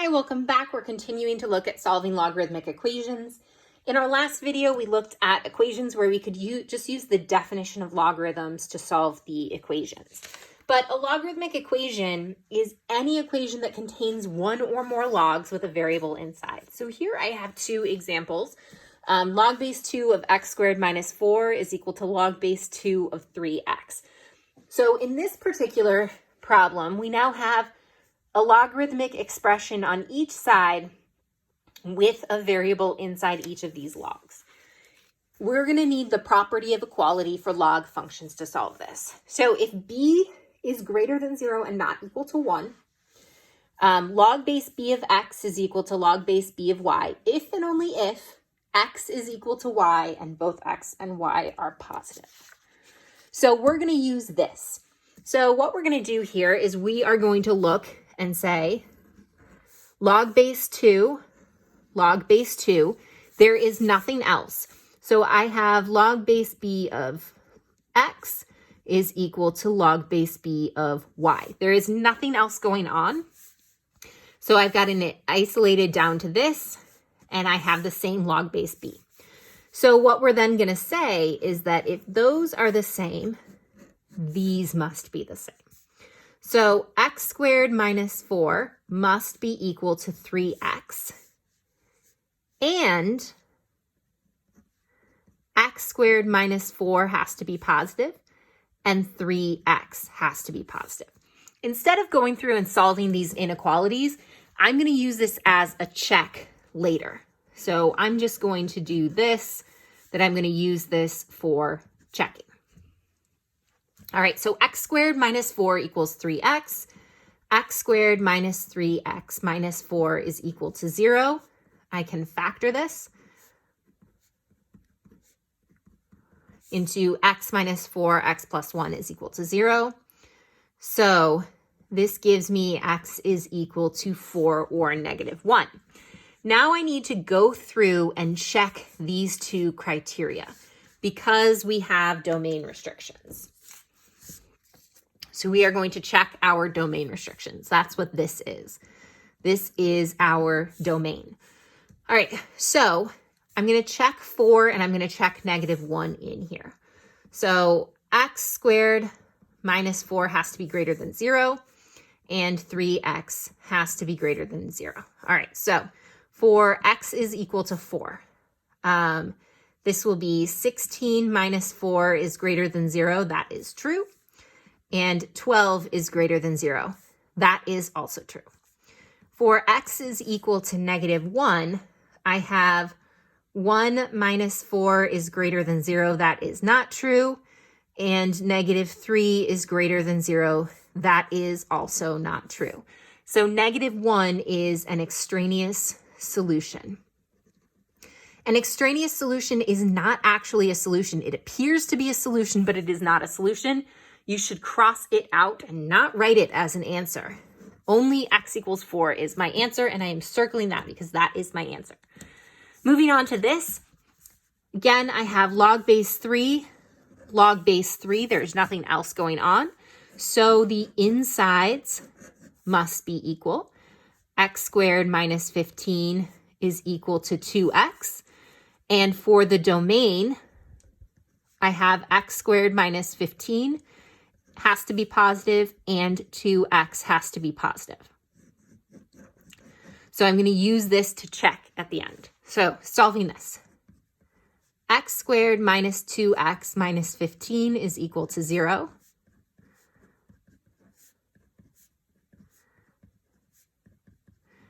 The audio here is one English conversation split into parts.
Hi, welcome back. We're continuing to look at solving logarithmic equations. In our last video, we looked at equations where we could just use the definition of logarithms to solve the equations. But a logarithmic equation is any equation that contains one or more logs with a variable inside. So here I have two examples. Log base 2 of x squared minus 4 is equal to log base 2 of 3x. So in this particular problem, we now have a logarithmic expression on each side with a variable inside each of these logs. We're going to need the property of equality for log functions to solve this. So if b is greater than 0 and not equal to 1, log base b of x is equal to log base b of y if and only if x is equal to y and both x and y are positive. So we're going to use this. So what we're going to do here is we are going to look and say log base 2, there is nothing else. So I have log base b of x is equal to log base b of y. There is nothing else going on. So I've got it isolated down to this, and I have the same log base b. So what we're then going to say is that if those are the same, these must be the same. So x squared minus 4 must be equal to 3x. And x squared minus 4 has to be positive, and 3x has to be positive. Instead of going through and solving these inequalities, I'm going to use this as a check later. So I'm just going to do this, that I'm going to use this for checking. All right, so x squared minus 4 equals 3x. X squared minus 3x minus 4 is equal to 0. I can factor this into x minus 4, x plus 1 is equal to 0. So this gives me x is equal to 4 or negative 1. Now I need to go through and check these two criteria because we have domain restrictions. So we are going to check our domain restrictions. That's what this is. This is our domain. All right, so I'm going to check 4 and I'm going to check negative 1 in here. So x squared minus 4 has to be greater than 0, and 3x has to be greater than 0. All right, so for x is equal to 4. This will be 16 minus 4 is greater than 0. That is true. And 12 is greater than 0. That is also true. For x is equal to negative 1, I have 1 minus 4 is greater than 0. That is not true. And negative 3 is greater than 0. That is also not true. So negative 1 is an extraneous solution. An extraneous solution is not actually a solution. It appears to be a solution, but it is not a solution. You should cross it out and not write it as an answer. Only x equals 4 is my answer, and I am circling that because that is my answer. Moving on to this. Again, I have log base 3. Log base 3, there's nothing else going on. So the insides must be equal. X squared minus 15 is equal to 2x. And for the domain, I have x squared minus 15 has to be positive, and 2x has to be positive. So I'm going to use this to check at the end. So solving this. X squared minus 2x minus 15 is equal to 0.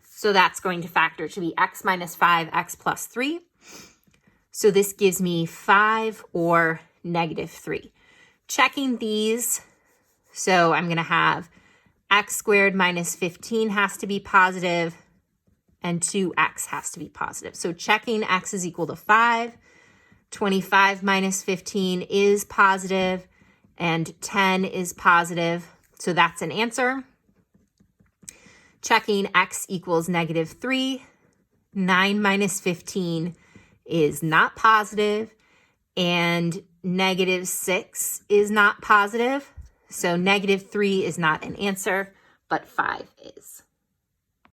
So that's going to factor to be x minus 5, x plus 3. So this gives me 5 or negative 3. Checking these, so I'm going to have x squared minus 15 has to be positive, and 2x has to be positive. So checking x is equal to 5. 25 minus 15 is positive, and 10 is positive. So that's an answer. Checking x equals negative 3. 9 minus 15 is not positive, and negative 6 is not positive. So negative 3 is not an answer, but 5 is.